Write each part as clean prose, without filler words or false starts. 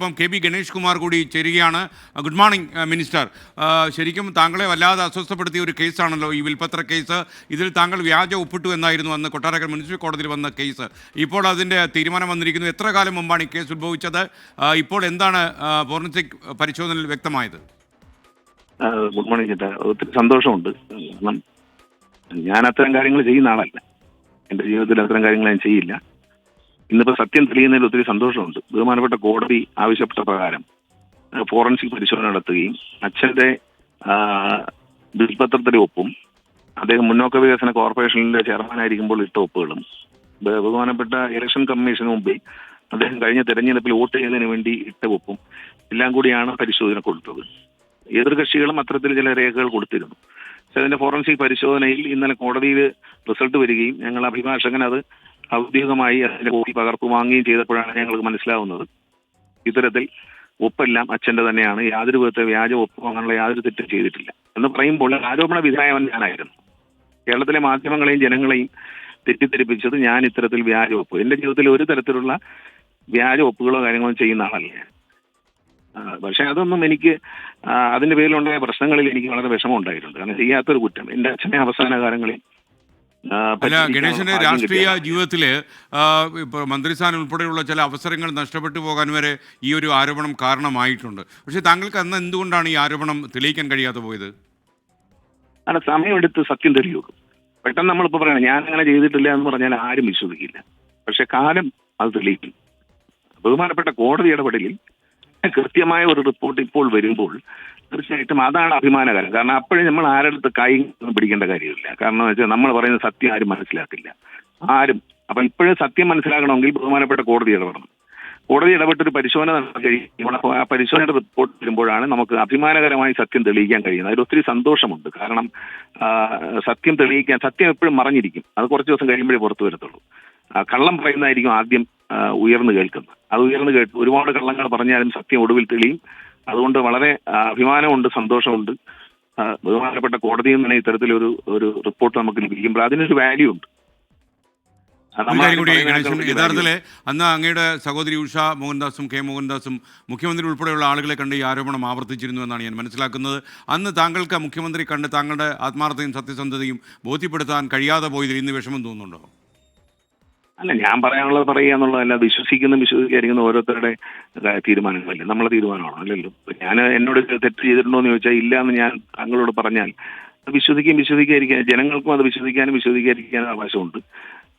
ഇപ്പം K B Ganesh Kumar കൂടി ചേരുകയാണ്. Good morning minister. ശരിക്കും താങ്കളെ വല്ലാതെ അസ്വസ്ഥപ്പെടുത്തിയ ഒരു കേസാണല്ലോ ഈ വിൽപ്പത്ര കേസ്. ഇതിൽ താങ്കൾ വ്യാജ ഒപ്പിട്ടു എന്നായിരുന്നു അന്ന് കൊട്ടാരക്കര മുനിസിപ്പൽ കോടതിയിൽ വന്ന കേസ്. ഇപ്പോൾ അതിൻ്റെ തീരുമാനം വന്നിരിക്കുന്നു. എത്ര കാലം മുമ്പാണ് ഈ കേസ് ഉത്ഭവിച്ചത്? ഇപ്പോൾ എന്താണ് ഫോറൻസിക് പരിശോധനയിൽ വ്യക്തമായത്? ഗുഡ് മോർണിംഗ് ചേട്ടാ. ഒത്തിരി സന്തോഷമുണ്ട്. കാരണം ഞാൻ അത്തരം കാര്യങ്ങൾ ചെയ്യുന്ന ആളല്ല. എൻ്റെ ജീവിതത്തിൽ അത്തരം കാര്യങ്ങൾ ഞാൻ ചെയ്യില്ല. ഇന്നിപ്പോൾ സത്യം തെളിയുന്നതിൽ ഒത്തിരി സന്തോഷമുണ്ട്. ബഹുമാനപ്പെട്ട കോടതി ആവശ്യപ്പെട്ട പ്രകാരം ഫോറൻസിക് പരിശോധന നടത്തുകയും അച്ഛൻ്റെ ബിൽപത്രത്തിലെ ഒപ്പും അദ്ദേഹം മുന്നോക്ക വികസന കോർപ്പറേഷനിലെ ചെയർമാനായിരിക്കുമ്പോൾ ഇട്ട ഒപ്പുകളും ബഹുമാനപ്പെട്ട ഇലക്ഷൻ കമ്മീഷന് മുമ്പേ അദ്ദേഹം കഴിഞ്ഞ തെരഞ്ഞെടുപ്പിൽ വോട്ട് ചെയ്യുന്നതിന് വേണ്ടി ഇട്ട ഒപ്പും എല്ലാം കൂടിയാണ് പരിശോധന കൊടുത്തത്. എതിർകക്ഷികളും അത്തരത്തിൽ ചില രേഖകൾ കൊടുത്തിരുന്നു. പക്ഷെ അതിന്റെ ഫോറൻസിക് പരിശോധനയിൽ ഇന്നലെ കോടതിയിൽ റിസൾട്ട് വരികയും ഞങ്ങൾ അഭിഭാഷകൻ അത് ഔദ്യോഗികമായി അതിന്റെ കോപ്പി പകർപ്പ് വാങ്ങുകയും ചെയ്തപ്പോഴാണ് ഞങ്ങൾക്ക് മനസ്സിലാവുന്നത് ഇത്തരത്തിൽ ഒപ്പെല്ലാം അച്ഛന്റെ തന്നെയാണ്. യാതൊരു വിധത്തെ വ്യാജ ഒപ്പ് വാങ്ങാനുള്ള യാതൊരു തെറ്റും ചെയ്തിട്ടില്ല എന്ന് പറയുമ്പോൾ ആരോപണ വിധേയവൻ ഞാനായിരുന്നു. കേരളത്തിലെ മാധ്യമങ്ങളെയും ജനങ്ങളെയും തെറ്റിദ്ധരിപ്പിച്ചത് ഞാൻ ഇത്തരത്തിൽ വ്യാജ ഒപ്പ്. എന്റെ ജീവിതത്തിൽ ഒരു തരത്തിലുള്ള വ്യാജ ഒപ്പുകളോ കാര്യങ്ങളോ ചെയ്യുന്ന ആളല്ല. പക്ഷെ അതൊന്നും എനിക്ക് അതിന്റെ പേരിലുണ്ടായ പ്രശ്നങ്ങളിൽ എനിക്ക് വളരെ വിഷമം ഉണ്ടായിട്ടുണ്ട്. കാരണം ചെയ്യാത്തൊരു കുറ്റം എന്റെ അച്ഛനെ അവസാന കാലങ്ങളിൽ അല്ല, ഗണേശന്റെ രാഷ്ട്രീയ ജീവിതത്തിൽ ഇപ്പോൾ മന്ത്രിസ്ഥാനം ഉൾപ്പെടെയുള്ള ചില അവസരങ്ങൾ നഷ്ടപ്പെട്ടു പോകാൻ വരെ ഈ ഒരു ആരോപണം കാരണമായിട്ടുണ്ട്. പക്ഷേ താങ്കൾക്ക് അന്ന് എന്തുകൊണ്ടാണ് ഈ ആരോപണം തെളിയിക്കാൻ കഴിയാതെ പോയത്? അങ്ങനെ സമയമെടുത്ത് സത്യം തെളിയും. പെട്ടെന്ന് നമ്മളിപ്പോൾ പറയണം ഞാൻ അങ്ങനെ ചെയ്തിട്ടില്ല എന്ന് പറഞ്ഞാൽ ആരും വിശ്വസിക്കില്ല. പക്ഷെ കാലം അത് തെളിയിക്കും. ബഹുമാനപ്പെട്ട കോടതി ഇടപെടലിൽ കൃത്യമായ ഒരു റിപ്പോർട്ട് ഇപ്പോൾ വരുമ്പോൾ തീർച്ചയായിട്ടും അതാണ് അഭിമാനകരം. കാരണം അപ്പോഴും നമ്മൾ ആരുടെ കൈ പിടിക്കേണ്ട കാര്യമില്ല. കാരണം വെച്ചാൽ നമ്മൾ പറയുന്ന സത്യം ആരും മനസ്സിലാക്കില്ല ആരും. അപ്പൊ ഇപ്പോഴും സത്യം മനസ്സിലാക്കണമെങ്കിൽ ബഹുമാനപ്പെട്ട കോടതി ഇടപെടണം. കോടതി ഇടപെട്ടൊരു പരിശോധന കഴിയുമ്പോൾ ആ പരിശോധനയുടെ റിപ്പോർട്ട് വരുമ്പോഴാണ് നമുക്ക് അഭിമാനകരമായി സത്യം തെളിയിക്കാൻ കഴിയുന്നത്. അതിൽ ഒത്തിരി സന്തോഷമുണ്ട്. കാരണം സത്യം തെളിയിക്കാൻ സത്യം എപ്പോഴും മറഞ്ഞിരിക്കും. അത് കുറച്ച് ദിവസം കഴിയുമ്പോഴേ പുറത്തു വരത്തുള്ളൂ. കള്ളം പറയുന്നതായിരിക്കും ആദ്യം ഉയർന്നു കേൾക്കുന്നത്. അത് ഉയർന്നു കേട്ട് ഒരുപാട് കള്ളങ്ങൾ പറഞ്ഞാലും സത്യം ഒടുവിൽ തെളിയും. അതുകൊണ്ട് വളരെ അഭിമാനമുണ്ട്, സന്തോഷമുണ്ട്. ബഹുമാനപ്പെട്ട കോടതിയിൽ നിന്ന് ഇത്തരത്തിലൊരു ഒരു റിപ്പോർട്ട് നമുക്ക് ലഭിക്കുമ്പോൾ അതിനൊരു വാല്യൂ ഉണ്ട്. യഥാർത്ഥത്തിൽ അന്ന് അങ്ങയുടെ സഹോദരി ഉഷ മോഹൻദാസും കെ മോഹൻദാസും മുഖ്യമന്ത്രി ഉൾപ്പെടെയുള്ള ആളുകളെ കണ്ട് ഈ ആരോപണം ആവർത്തിച്ചിരുന്നു എന്നാണ് ഞാൻ മനസ്സിലാക്കുന്നത്. അന്ന് താങ്കൾക്ക് മുഖ്യമന്ത്രി കണ്ട് താങ്കളുടെ ആത്മാർത്ഥതയും സത്യസന്ധതയും ബോധ്യപ്പെടുത്താൻ കഴിയാതെ പോയതിൽ ഇന്ന് വിഷമം തോന്നുന്നുണ്ടോ? അല്ല, ഞാൻ പറയാനുള്ളത് പറയുക എന്നുള്ളതല്ല. വിശ്വസിക്കാതിരിക്കുന്ന ഓരോരുത്തരുടെ തീരുമാനങ്ങളല്ലേ, നമ്മളെ തീരുമാനമാണോ? അല്ലല്ലോ. ഞാൻ എന്നോട് തെറ്റ് ചെയ്തിട്ടുണ്ടോ എന്ന് ചോദിച്ചാൽ ഇല്ല എന്ന് ഞാൻ താങ്കളോട് പറഞ്ഞാൽ വിശ്വസിക്കാതിരിക്കാൻ ജനങ്ങൾക്കും അത് വിശ്വസിക്കാതിരിക്കാനും അവകാശമുണ്ട്.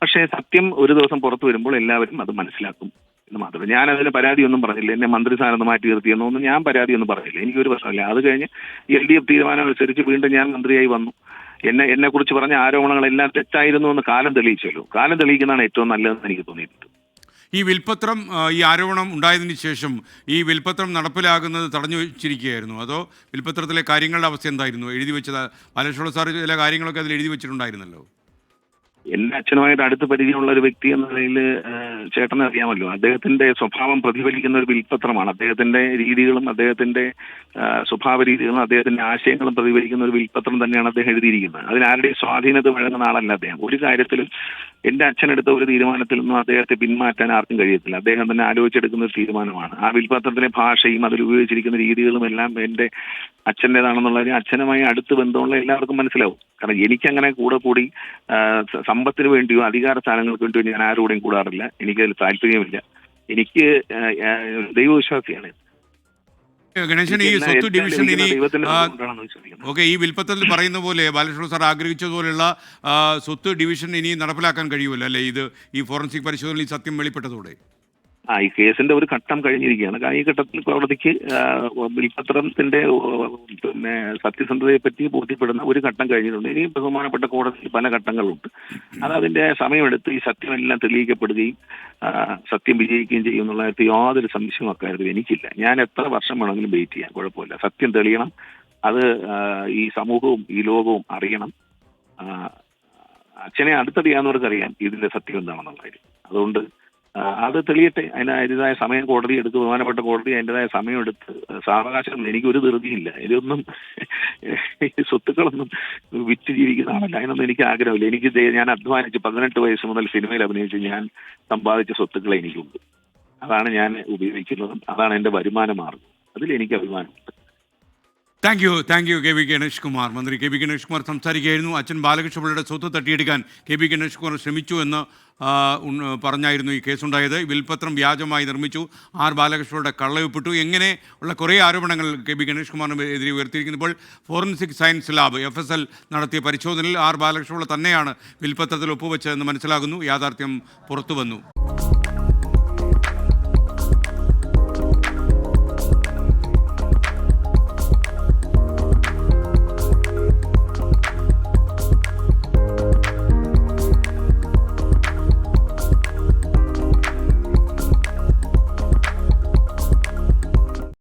പക്ഷേ സത്യം ഒരു ദിവസം പുറത്തു വരുമ്പോൾ എല്ലാവരും അത് മനസ്സിലാക്കും എന്ന് മാത്രമേ. ഞാൻ അതിന് പരാതിയൊന്നും പറഞ്ഞില്ല. എന്നെ മന്ത്രിസ്ഥാനത്ത് മാറ്റി നിർത്തിയെന്നൊന്നും ഞാൻ പരാതിയൊന്നും പറഞ്ഞില്ല. എനിക്കൊരു പ്രശ്നമില്ല. അത് കഴിഞ്ഞ് LDF തീരുമാനം അനുസരിച്ച് വീണ്ടും ഞാൻ മന്ത്രിയായി വന്നു. എന്നെ കുറിച്ച് പറഞ്ഞ ആരോപണങ്ങളെല്ലാം തെറ്റായിരുന്നു എന്ന് കാലം തെളിയിച്ചല്ലോ. കാലം തെളിയിക്കുന്നതാണ് ഏറ്റവും നല്ലതെന്ന് എനിക്ക് തോന്നിയിട്ടുണ്ട്. ഈ വിൽപ്പത്രം ഈ ആരോപണം ഉണ്ടായതിനു ശേഷം ഈ വിൽപ്പത്രം നടപ്പിലാകുന്നത് തടഞ്ഞു വെച്ചിരിക്കുകയായിരുന്നു, അതോ വിൽപ്പത്രത്തിലെ കാര്യങ്ങളുടെ അവസ്ഥ എന്തായിരുന്നു? എഴുതി വെച്ചത് ബാലകൃഷ്ണ സാർ ചില കാര്യങ്ങളൊക്കെ അതിൽ എഴുതി വെച്ചിട്ടുണ്ടായിരുന്നല്ലോ. എന്റെ അച്ഛനുമായിട്ട് അടുത്ത് പരിചയമുള്ള ഒരു വ്യക്തി എന്ന നിലയിൽ ചേട്ടനെ അറിയാമല്ലോ. അദ്ദേഹത്തിന്റെ സ്വഭാവം പ്രതിഫലിക്കുന്ന ഒരു വിൽപത്രമാണ്. അദ്ദേഹത്തിന്റെ രീതികളും അദ്ദേഹത്തിന്റെ സ്വഭാവ രീതികളും അദ്ദേഹത്തിന്റെ ആശയങ്ങളും പ്രതിഫലിക്കുന്ന ഒരു വിൽപത്രം തന്നെയാണ് അദ്ദേഹം എഴുതിയിരിക്കുന്നത്. അതിനാരുടെയും സ്വാധീനത വഴങ്ങുന്ന ആളല്ല അദ്ദേഹം. ഒരു കാര്യത്തിലും എന്റെ അച്ഛനെടുത്ത ഒരു തീരുമാനത്തിൽ നിന്നും അദ്ദേഹത്തെ പിന്മാറ്റാൻ ആർക്കും കഴിയത്തില്ല. അദ്ദേഹം തന്നെ ആലോചിച്ചെടുക്കുന്ന ഒരു തീരുമാനമാണ്. ആ വിൽപത്രത്തിലെ ഭാഷയും അതിൽ ഉപയോഗിച്ചിരിക്കുന്ന രീതികളും എല്ലാം എന്റെ അച്ഛൻ്റെതാണെന്നുള്ളത് അച്ഛനുമായി അടുത്ത് ബന്ധമുള്ള എല്ലാവർക്കും മനസ്സിലാവും. കാരണം എനിക്കങ്ങനെ കൂടി സമ്പത്തിന് വേണ്ടിയോ അധികാര സ്ഥാനങ്ങൾക്ക് വേണ്ടിയോ ഞാൻ ആരോടെയും കൂടാറില്ല. എനിക്കതിൽ താല്പര്യമില്ല. എനിക്ക് ദൈവവിശ്വാസിയാണ്. ഗണേശൻ, ഈ സ്വത്ത് ഡിവിഷൻ ഇനി ഈ വിൽപ്പത്രത്തിൽ പറയുന്ന പോലെ ബാലകൃഷ്ണ സാർ ആഗ്രഹിച്ചതുപോലെയുള്ള സ്വത്ത് ഡിവിഷൻ ഇനി നടപ്പിലാക്കാൻ കഴിയുമല്ലോ അല്ലേ? ഈ ഫോറൻസിക് പരിശോധനയിൽ സത്യം വെളിപ്പെട്ടതോടെ ഈ കേസിന്റെ ഒരു ഘട്ടം കഴിഞ്ഞിരിക്കുകയാണ്. ഈ ഘട്ടത്തിൽ കോടതിക്ക് വിൽപത്രത്തിന്റെ പിന്നെ സത്യസന്ധതയെ പറ്റി ബോധ്യപ്പെടുന്ന ഒരു ഘട്ടം കഴിഞ്ഞിട്ടുണ്ട്. ഇനി ബഹുമാനപ്പെട്ട കോടതിയിൽ പല ഘട്ടങ്ങളുണ്ട്. അത് അതിന്റെ സമയമെടുത്ത് ഈ സത്യമെല്ലാം തെളിയിക്കപ്പെടുകയും സത്യം വിജയിക്കുകയും ചെയ്യും എന്നുള്ള യാതൊരു സംശയവും അക്കാര്യത്തിൽ എനിക്കില്ല. ഞാൻ എത്ര വർഷം വേണമെങ്കിലും വെയിറ്റ് ചെയ്യാം, കുഴപ്പമില്ല. സത്യം തെളിയണം. അത് ഈ സമൂഹവും ഈ ലോകവും അറിയണം. അച്ഛനെ അടുത്തറിയാവുന്നവർക്കറിയാം ഇതിന്റെ സത്യം എന്താണെന്നുള്ള കാര്യം. അതുകൊണ്ട് അത് തെളിയട്ടെ. അതിൻ്റെതായ സമയം കോടതി എടുത്ത് ബഹുമാനപ്പെട്ട കോടതി അതിൻ്റെതായ സമയമെടുത്ത് സാവകാശം. എനിക്കൊരു ധൃതിയില്ല. ഇതൊന്നും സ്വത്തുക്കളൊന്നും വിറ്റ് ജീവിക്കുന്ന ആളല്ല. അതിനൊന്നും എനിക്ക് ആഗ്രഹമില്ല. ഞാൻ അധ്വാനിച്ച് 18 വയസ്സ് മുതൽ സിനിമയിൽ അഭിനയിച്ച് ഞാൻ സമ്പാദിച്ച സ്വത്തുക്കളെ എനിക്കുണ്ട്. അതാണ് ഞാൻ ഉപയോഗിക്കുന്നതും അതാണ് എൻ്റെ വരുമാന മാർഗം. അതിൽ എനിക്ക് അഭിമാനമുണ്ട്. Thank you K V Ganesh Kumar. മന്ത്രി കെ വി ഗണേഷ് കുമാർ സംസാരിക്കുകയായിരുന്നു. അച്ഛൻ ബാലകൃഷ്ണപിള്ളയുടെ സ്വത്ത് തട്ടിയെടുക്കാൻ കെ വി ഗണേഷ് കുമാർ ശ്രമിച്ചു എന്ന് പറഞ്ഞായിരുന്നു ഈ കേസുണ്ടായത്. വിൽപത്രം വ്യാജമായി നിർമ്മിച്ചു, ആർ ബാലകൃഷ്ണപിള്ളയുടെ കള്ളയൊപ്പിട്ടു, എങ്ങനെ ഉള്ള കുറേ ആരോപണങ്ങൾ കെ വി ഗണേഷ് കുമാറിനെതിരെ ഉയർത്തിയിരിക്കുന്നു. ഇപ്പോൾ ഫോറൻസിക് സയൻസ് ലാബ് FSL നടത്തിയ പരിശോധനയിൽ ആർ ബാലകൃഷ്ണപിള്ള തന്നെയാണ് വിൽപത്രത്തിൽ ഒപ്പുവെച്ചതെന്ന് മനസ്സിലാകുന്നു. യാഥാർത്ഥ്യം പുറത്തു വന്നു.